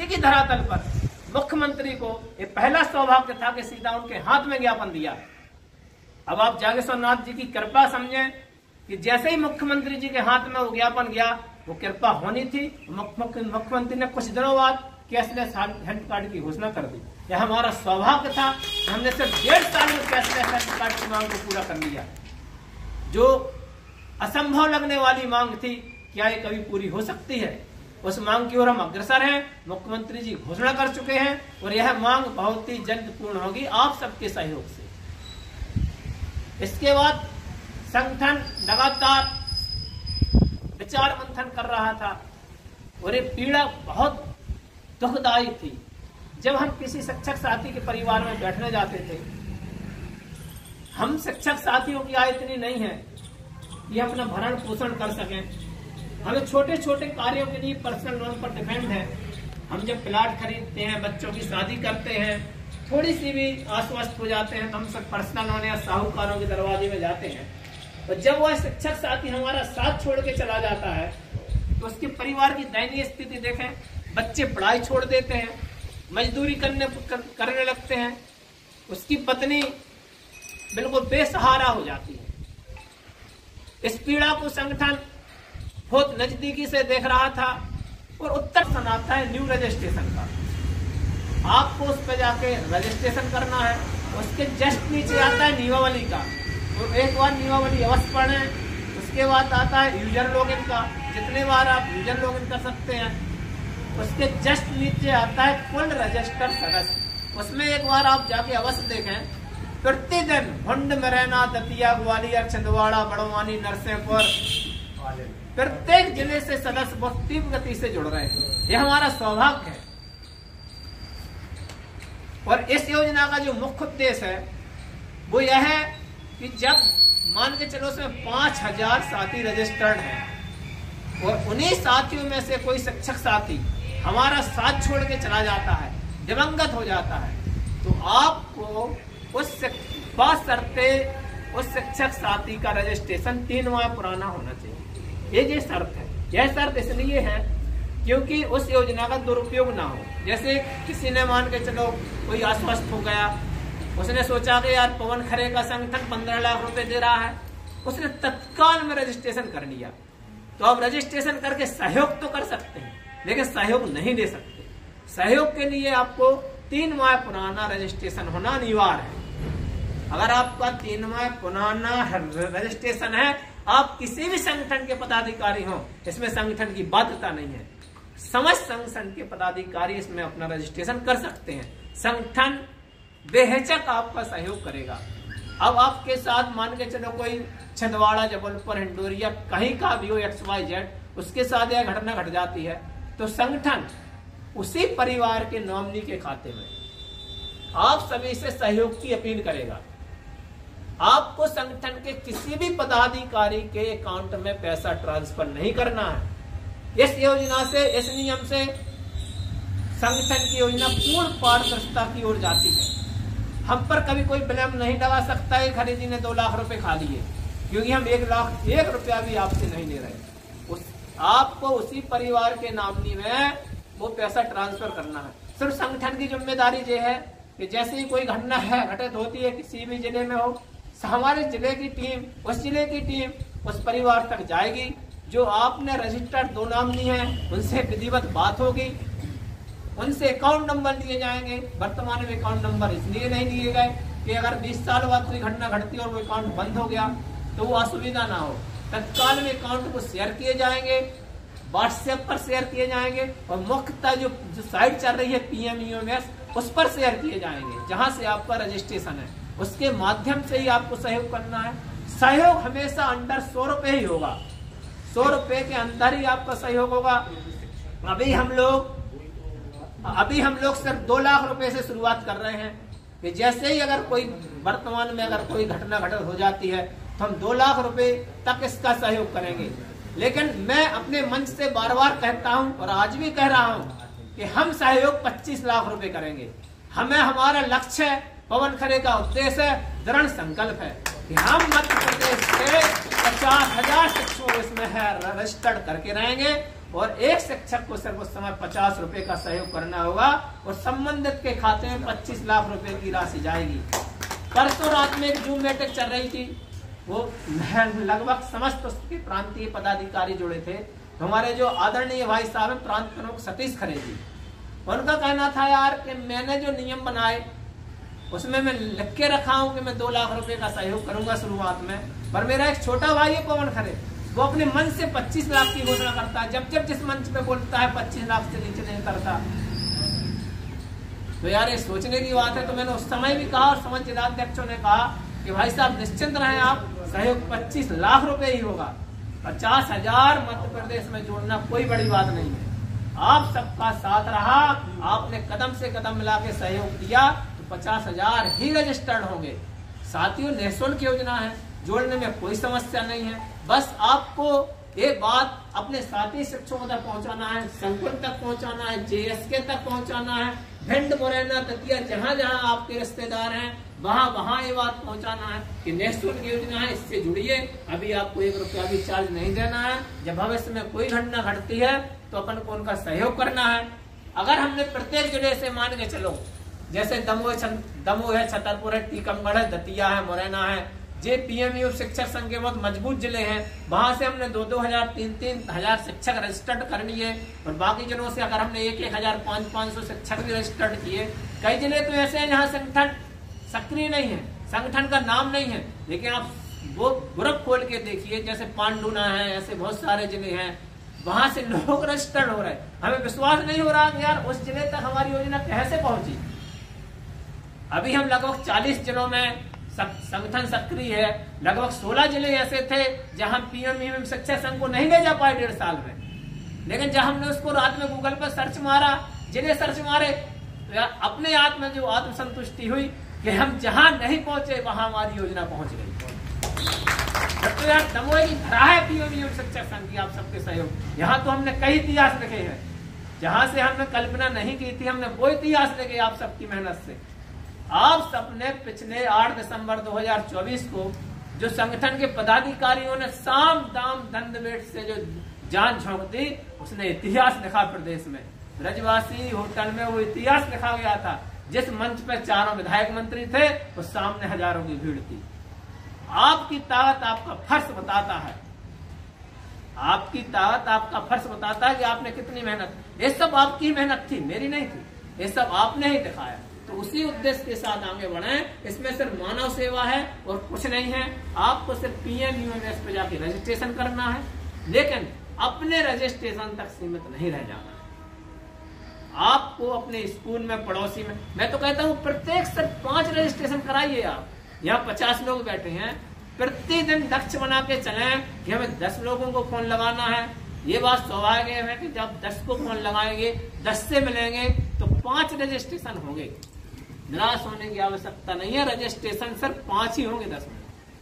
की धरातल पर मुख्यमंत्री को ये पहला सौभाग्य था कि सीधा उनके हाथ में ज्ञापन दिया। अब आप जागेश्वर नाथ जी की कृपा समझें कि जैसे ही मुख्यमंत्री जी के हाथ में वो ज्ञापन गया, वो कृपा होनी थी। मुख्यमंत्री ने कुछ दिनों बाद कैशलेस हेल्थ कार्ड की घोषणा कर दी। यह हमारा सौभाग्य था। हमने सिर्फ 1.5 साल में कैशलेस हेल्थ कार्ड की मांग को पूरा कर लिया। जो असंभव लगने वाली मांग थी, क्या ये कभी पूरी हो सकती है? उस मांग की ओर हम अग्रसर हैं। मुख्यमंत्री जी घोषणा कर चुके हैं और यह मांग बहुत ही जल्द पूर्ण होगी आप सबके सहयोग से। इसके बाद संगठन लगातार विचार मंथन कर रहा था और ये पीड़ा बहुत दुखदायी थी। जब हम किसी शिक्षक साथी के परिवार में बैठने जाते थे, हम शिक्षक साथियों की आय इतनी नहीं है कि अपना भरण पोषण कर सकें। हमें छोटे छोटे कार्यों के लिए पर्सनल लोन पर डिपेंड है। हम जब प्लाट खरीदते हैं, बच्चों की शादी करते हैं, थोड़ी सी भी अस्वस्थ हो जाते हैं तो हम सब पर्सनल लोन या साहूकारों के दरवाजे में जाते हैं। और जब वह शिक्षक साथी हमारा साथ छोड़ के चला जाता है तो उसके परिवार की दयनीय स्थिति देखें। बच्चे पढ़ाई छोड़ देते हैं, मजदूरी करने लगते हैं। उसकी पत्नी बिल्कुल बेसहारा हो जाती है। इस पीड़ा को संगठन बहुत नजदीकी से देख रहा था और उत्तर सुनाता है न्यू रजिस्ट्रेशन का। आपको उस पर जाके रजिस्ट्रेशन करना है। उसके जस्ट नीचे आता है नियमावली का, तो एक बार नियमावली अवश्य पढ़ें। उसके बाद आता है यूजर लॉगिन का, जितने बार आप यूजर लॉगिन कर सकते हैं। उसके जस्ट नीचे आता है फुल रजिस्टर्ड सदस्य, उसमें एक बार आप जाके अवश्य देखें। प्रतिदिन भिंड, मुरैना, दतिया, ग्वालियर, छिंदवाड़ा, बड़वानी, नरसिंहपुर, प्रत्येक जिले से सदस्य बहुत तीव्र गति से जुड़ रहे हैं। यह हमारा सौभाग्य है। और इस योजना का जो मुख्य उद्देश्य है वो यह है कि जब मान के चलो उसमें 5000 साथी रजिस्टर्ड हैं और उन्हीं साथियों में से कोई शिक्षक साथी हमारा साथ छोड़ के चला जाता है, दिवंगत हो जाता है, तो आपको उस शिक्षक साथी का रजिस्ट्रेशन 3 माह पुराना होना चाहिए। ये शर्त है। यह शर्त इसलिए है क्योंकि उस योजना का दुरुपयोग ना हो। जैसे किसी ने मान के चलो कोई अस्वस्थ हो गया, उसने सोचा कि यार पवन खरे का संगठन 15 लाख रुपए दे रहा है, उसने तत्काल में रजिस्ट्रेशन कर लिया। तो आप रजिस्ट्रेशन करके सहयोग तो कर सकते हैं, लेकिन सहयोग नहीं दे सकते। सहयोग के लिए आपको 3 माह पुराना रजिस्ट्रेशन होना अनिवार्य है। अगर आपका 3 माह पुराना रजिस्ट्रेशन है, आप किसी भी संगठन के पदाधिकारी हो, इसमें संगठन की बाध्यता नहीं है। समस्त संगठन के पदाधिकारी इसमें अपना रजिस्ट्रेशन कर सकते हैं। संगठन बेहिचक आपका सहयोग करेगा। अब आपके साथ मान के चलो कोई छिंदवाड़ा, जबलपुर, हिंडोरिया कहीं का भी हो, XYZ, उसके साथ यह घटना घट जाती है तो संगठन उसी परिवार के नॉमिनी के खाते में आप सभी से सहयोग की अपील करेगा। आपको संगठन के किसी भी पदाधिकारी के अकाउंट में पैसा ट्रांसफर नहीं करना है। इस योजना से, इस नियम से संगठन की योजना पूर्ण पारदर्शिता की ओर जाती है। हम पर कभी कोई ब्लेम नहीं लगा सकता है खरीदी ने 2 लाख रुपए खा लिए, क्योंकि हम 1 रुपया भी आपसे नहीं ले रहे। आपको उसी परिवार के नॉमिनी में वो पैसा ट्रांसफर करना है। सिर्फ संगठन की जिम्मेदारी ये है कि जैसे ही कोई घटना घटित होती है किसी भी जिले में हो, हमारे जिले की टीम, उस जिले की टीम उस परिवार तक जाएगी। जो आपने रजिस्टर्ड 2 नॉमिनी हैं उनसे विधिवत बात होगी, उनसे अकाउंट नंबर लिए जाएंगे। वर्तमान में अकाउंट नंबर इसलिए नहीं लिए गए कि अगर 20 साल बाद कोई घटना घटती और वो अकाउंट बंद हो गया तो वो असुविधा ना हो। तत्काल में अकाउंट को शेयर किए जाएंगे, व्हाट्सएप पर शेयर किए जाएंगे और मुख्यतः जो साइट चल रही है PMUMS, उस पर शेयर किए जाएंगे जहां से आपका रजिस्ट्रेशन है। उसके माध्यम से ही आपको सहयोग करना है। सहयोग हमेशा अंडर 100 रुपए ही होगा। 100 रुपए के अंदर ही आपका सहयोग होगा। अभी हम लोग सिर्फ 2 लाख रुपए से शुरुआत कर रहे हैं कि जैसे ही अगर कोई वर्तमान में अगर कोई घटना घटित हो जाती है तो हम 2 लाख रुपए तक इसका सहयोग करेंगे। लेकिन मैं अपने मंच से बार बार कहता हूं और आज भी कह रहा हूं कि हम सहयोग 25 लाख रुपए करेंगे। हमारा लक्ष्य है, पवन खरे का उद्देश्य है, दृढ़ संकल्प है कि हम मध्य प्रदेश के 50,000 शिक्षकों इसमें है रजिस्टर्ड करके रहेंगे और एक शिक्षक को सिर्फ उस समय 50 रुपए का सहयोग करना होगा और संबंधित के खाते में 25 लाख रुपए की राशि जाएगी। परसों रात में एक जूम मीटिंग चल रही थी, वो लगभग समस्त उसके प्रांतीय पदाधिकारी जुड़े थे। तो हमारे जो आदरणीय भाई साहब हैं प्रांत प्रमुख सतीश खरे जी, उनका कहना था यार कि मैंने जो नियम बनाए उसमें मैं लिख के रखा हूं कि मैं 2 लाख रुपए का सहयोग करूंगा शुरुआत में, पर मेरा एक छोटा भाई है पवन खरे, वो अपने मन से 25 लाख की घोषणा करता है, जब जिस मंच पे बोलता है 25 लाख से नीचे नहीं करता। तो यार ये सोचने की बात है। तो मैंने उस समय भी कहा और समझ जिलाध्यक्षों ने कहा कि भाई साहब निश्चिंत रहें, आप सहयोग 25 लाख रुपए ही होगा, 50,000 मध्य प्रदेश में जोड़ना कोई बड़ी बात नहीं है। आप सबका साथ रहा, आपने कदम से कदम मिला के सहयोग दिया तो 50,000 ही रजिस्टर्ड होंगे। साथियों निःशुल्क योजना है, जोड़ने में कोई समस्या नहीं है। बस आपको एक बात अपने साथी शिक्षकों तक पहुंचाना है, संकुल तक पहुंचाना है, JSK तक पहुंचाना है, भिंड मुरैना दतिया जहां जहां आपके रिश्तेदार हैं वहां ये बात पहुंचाना है कि निःशुल्क योजना है, इससे जुड़िए। अभी आपको 1 रुपया भी चार्ज नहीं देना है। जब भविष्य में कोई घटना घटती है तो अपन को उनका सहयोग करना है। अगर हमने प्रत्येक जिले से मान के चलो, जैसे दमोह है, छतरपुर है, टीकमगढ़ है, दतिया है, मुरैना है, जे PMU शिक्षक संघ के बहुत मजबूत जिले हैं, वहां से हमने 2-2 3-3 हजार शिक्षक रजिस्टर्ड कर लिए और बाकी जिलों से अगर हमने 1-1 हजार 500 शिक्षक भी रजिस्टर्ड किए। कई जिले तो ऐसे हैं जहाँ संगठन सक्रिय नहीं है, संगठन का नाम नहीं है, लेकिन आप वो ग्रुप खोल के देखिए, जैसे पांडुना है, ऐसे बहुत सारे जिले हैं, वहां से लोग रजिस्टर्ड हो रहे हैं। हमें विश्वास नहीं हो रहा कि यार उस जिले तक हमारी योजना कैसे पहुंची। अभी हम लगभग 40 जिलों में संगठन सक्रिय है, लगभग 16 जिले ऐसे थे जहां PMU शिक्षक संघ को नहीं ले जा पाए 1.5 साल में। लेकिन जब हमने उसको रात में गूगल पर सर्च मारा, जिले सर्च मारे, तो अपने आप में जो आत्मसंतुष्टि हुई कि हम जहां नहीं पहुंचे वहां हमारी योजना पहुंच गई। तो यार दमोह की धरा है PMU शिक्षक संघ की आप सबके सहयोग। यहाँ तो हमने कई इतिहास लिखे हैं, जहां से हमने कल्पना नहीं की थी, हमने वो इतिहास लिखे आप सबकी मेहनत से। आप सबने पिछले 8 दिसंबर 2024 को जो संगठन के पदाधिकारियों ने साम दाम दंड भेंट से जो जान झोंक दी, उसने इतिहास लिखा प्रदेश में। ब्रजवासी होटल में वो इतिहास लिखा गया था, जिस मंच पर 4 विधायक मंत्री थे उस सामने हजारों की भीड़ थी। आपकी ताकत आपका फर्ज बताता है, आपकी ताकत आपका फर्ज बताता है कि आपने कितनी मेहनत, ये सब आपकी मेहनत थी, मेरी नहीं थी, ये सब आपने ही दिखाया। तो उसी उद्देश्य के साथ आगे बढ़े। इसमें सिर्फ मानव सेवा है और कुछ नहीं है। आपको सिर्फ PMUMS पे जाके रजिस्ट्रेशन करना है, लेकिन अपने रजिस्ट्रेशन तक सीमित नहीं रह जाना है। आपको अपने स्कूल में, पड़ोसी में, मैं तो कहता हूँ प्रत्येक सिर्फ 5 रजिस्ट्रेशन कराइए। आप यहाँ 50 लोग बैठे हैं, प्रतिदिन लक्ष्य बना के चले कि हमें 10 लोगों को फोन लगाना है। ये बात सौभाग्य है कि जब 10 को फोन लगाएंगे, 10 से मिलेंगे तो 5 रजिस्ट्रेशन होंगे। निराश होने की आवश्यकता नहीं है, रजिस्ट्रेशन सिर्फ 5 ही होंगे 10 में।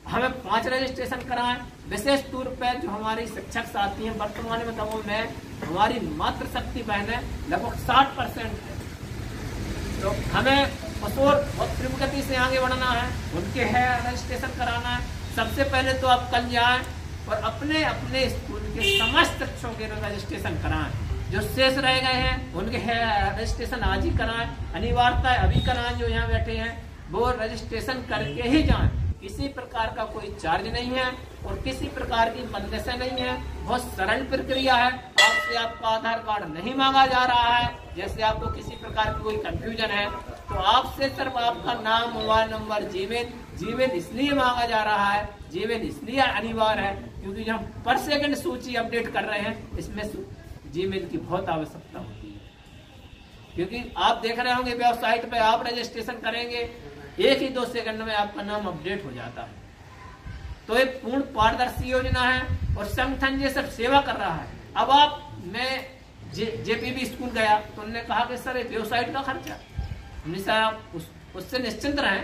हमें 5 रजिस्ट्रेशन कराएं। विशेष तौर पर जो हमारी शिक्षक साथी हैं, वर्तमान में दमोह में हमारी मातृशक्ति बहनें लगभग 60% है, तो हमें कठोर और प्रगति से आगे बढ़ना है, उनके है रजिस्ट्रेशन कराना है। सबसे पहले तो आप कल जाएं और अपने अपने स्कूल के समस्त शिक्षकों के रजिस्ट्रेशन कराएं। जो शेष रह गए हैं उनके रजिस्ट्रेशन आज ही कराएं, अनिवार्यता है अभी कराएं। जो यहाँ बैठे हैं वो रजिस्ट्रेशन करके ही जाएं। किसी प्रकार का कोई चार्ज नहीं है और किसी प्रकार की बंदिशें नहीं है, बहुत सरल प्रक्रिया है। आपसे आपका आधार कार्ड नहीं मांगा जा रहा है। जैसे आपको किसी प्रकार की कोई कंफ्यूजन है तो आपसे सिर्फ आपका नाम, मोबाइल नंबर, जीमेल इसलिए मांगा जा रहा है, जीमेल इसलिए अनिवार्य है क्योंकि हम पर सेकंड सूची अपडेट कर रहे हैं, इसमें जीमेल की बहुत आवश्यकता होती है। क्योंकि आप देख रहे होंगे वेबसाइट पे आप रजिस्ट्रेशन करेंगे, 1 ही 2 सेकंड में आपका नाम अपडेट हो जाता है। तो एक पूर्ण पारदर्शी योजना है और संगठन ये सब सेवा कर रहा है। अब मैं JPB स्कूल गया तो उन्होंने कहा कि सर वेबसाइट का खर्चा, हमने सर उससे निश्चिंत रहें,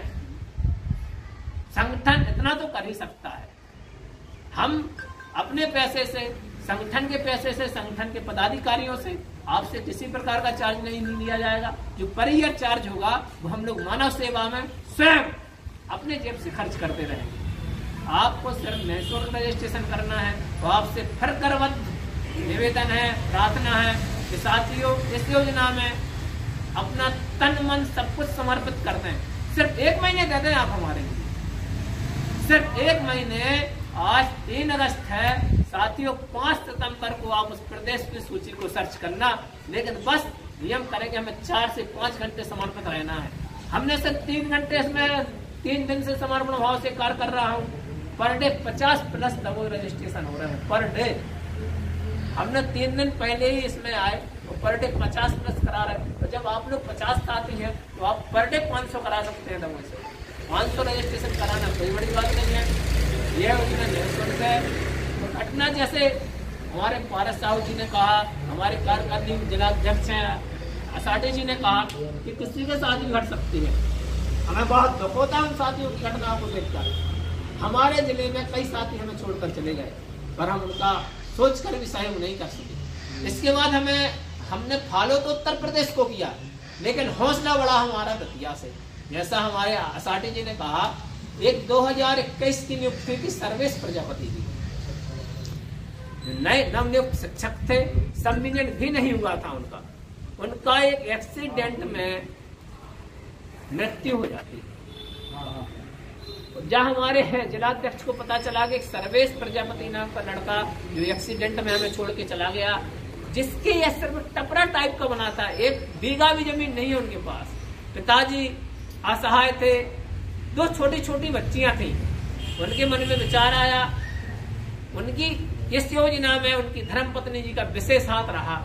संगठन इतना तो कर ही सकता है। हम अपने पैसे से, संगठन के पैसे से, संगठन के पदाधिकारियों से आपसे किसी प्रकार का चार्ज नहीं लिया जाएगा। जो पर ईयर चार्ज होगा वो हम लोग मानव सेवा में स्वयं अपने जेब से खर्च करते रहेंगे। आपको सिर्फ निःशुल्क रजिस्ट्रेशन करना है। तो आपसे फिर करबद्ध निवेदन है, प्रार्थना है कि साथियों इस योजना में अपना तन मन सब कुछ समर्पित कर दें। सिर्फ 1 महीने दे दें आप हमारे लिए, सिर्फ 1 महीने। आज 3 अगस्त है साथियों, 5 सितंबर को आप उस प्रदेश की सूची को सर्च करना, लेकिन बस नियम करेंगे हमें 4 से 5 घंटे समर्पित रहना है। हमने सिर्फ 3 घंटे इसमें 3 दिन से समर्पण भाव से कार्य कर रहा हूँ। पर डे 50+ दमोह रजिस्ट्रेशन हो रहे हैं पर डे। हमने 3 दिन पहले ही इसमें आए तो पर डे 50+ करा रहे हैं। तो जब आप लोग 50 साथी हैं तो आप पर डे 500 करा सकते हैं दमोह से। 500 रजिस्ट्रेशन कराना कोई बड़ी बात नहीं है। यह योजना निःशुल्क है। तो घटना जैसे हमारे पारस साहू जी ने कहा, हमारे कार्यकारिणी जिलाध्यक्ष हैं असाटे जी ने कहा कि किसी के साथ भी घट सकती है। हमें बहुत दुख होता है उन साथियों की घटनाओं को देखकर। हमारे जिले में कई साथी हमें छोड़कर चले गए, पर हम उनका सोचकर भी सहयोग नहीं कर सके। इसके बाद हमने फॉलो तो उत्तर प्रदेश को किया, लेकिन हौसला बढ़ा हमारा दतिया से। जैसा हमारे असाटी जी ने कहा, एक 2021 की नियुक्ति की सर्वेश प्रजापति जी, नए नवनियुक्त शिक्षक थे, सम्मिलन भी नहीं हुआ था उनका एक एक्सीडेंट में मृत्यु हो जाती है। जहाँ हमारे जिलाध्यक्ष को पता चला कि सर्वेश प्रजापति नाम का लड़का जो एक्सीडेंट में हमें छोड़ के चला गया, जिसके यह सिर्फ टपरा टाइप का बना था, 1 बीघा भी जमीन नहीं है उनके पास। पिताजी असहाय थे, 2 छोटी छोटी बच्चियां थी। उनके मन में विचार आया, उनकी इस योजना में उनकी धर्मपत्नी जी का विशेष हाथ रहा,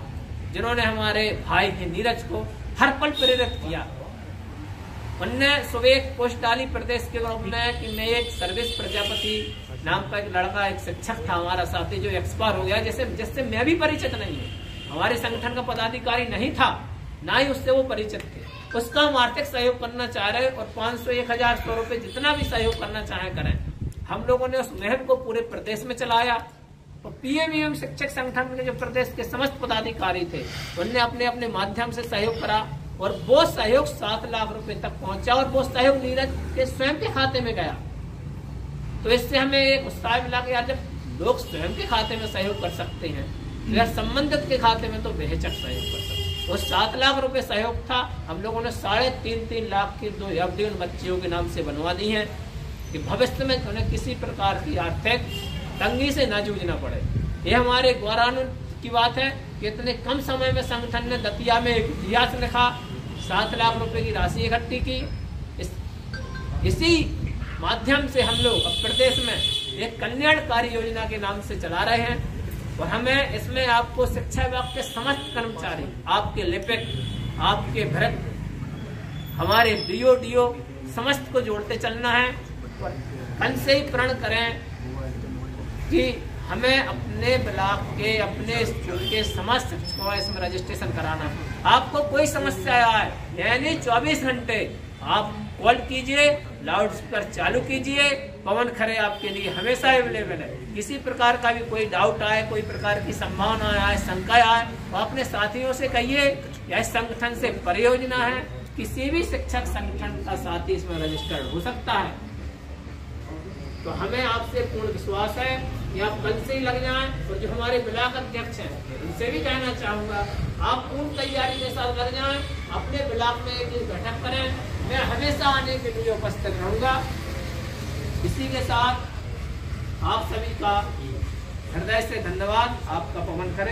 जिन्होंने हमारे भाई के नीरज को हर पल प्रेरित किया। उनने सुबह एक पोस्ट डाली प्रदेश के ग्रुप में कि मैं एक सर्वेश प्रजापति नाम का एक लड़का, एक शिक्षक था हमारा साथी जो एक्सपायर हो गया, जिससे मैं भी परिचित नहीं हूँ। हमारे संगठन का पदाधिकारी नहीं था, ना ही उससे वो परिचित थे। उसका हम आर्थिक सहयोग करना चाह रहे और 500, 1000, 100 रुपए जितना भी सहयोग करना चाहे करें। हम लोगों ने उस मुहिम को पूरे प्रदेश में चलाया और पीएमईएम शिक्षक संगठन के जो प्रदेश के समस्त पदाधिकारी थे, उनने अपने अपने माध्यम से सहयोग करा और वो सहयोग 7 लाख रुपए तक पहुंचा और वो सहयोग नीरज के स्वयं के खाते में गया। तो इससे हमें एक उत्साह मिला कि यार जब लोग स्वयं के खाते में सहयोग कर सकते हैं, तो यार संबंधित के खाते में तो बेहिचक सहयोग कर सकते हैं। वो 7 लाख रुपए सहयोग था। हम लोगों ने 3.5 लाख की 2 एफडी उन बच्चियों के नाम से बनवा दी है कि भविष्य में उन्हें किसी प्रकार की आर्थिक तंगी से न जूझना पड़े। ये हमारे गौरवान्वित की बात है कि इतने कम समय में संगठन ने दतिया में एक इतिहास लिखा, 7 लाख रुपए की राशि इकट्ठी की। इसी माध्यम से हम लोग अब प्रदेश में एक कल्याणकारी योजना के नाम से चला रहे हैं और हमें इसमें आपको शिक्षा विभाग के समस्त कर्मचारी, आपके लिपिक, आपके भरत, हमारे डीओ समस्त को जोड़ते चलना है। कल से ही प्रण करें कि हमें अपने ब्लॉक के, अपने स्कूल के समस्त शिक्षकों इसमें रजिस्ट्रेशन कराना है। आपको कोई समस्या आए यानी 24 घंटे आप कॉल कीजिए, लाउड स्पीकर चालू कीजिए। पवन खरे आपके लिए हमेशा अवेलेबल है। किसी प्रकार का भी कोई डाउट आए, कोई प्रकार की संभावना आए, शंका आए, तो अपने साथियों से कहिए। यह संगठन से परियोजना है, किसी भी शिक्षक संगठन का साथी इसमें रजिस्टर्ड हो सकता है। तो हमें आपसे पूर्ण विश्वास है कि आप कल से ही लग जाएं। और जो हमारे ब्लॉक अध्यक्ष हैं उनसे भी कहना चाहूंगा, आप पूर्ण तैयारी के साथ लग जाएं, अपने ब्लॉक में एक दिन बैठक करें। मैं हमेशा आने के लिए उपस्थित रहूंगा। इसी के साथ आप सभी का हृदय से धन्यवाद। आपका पवन खरे।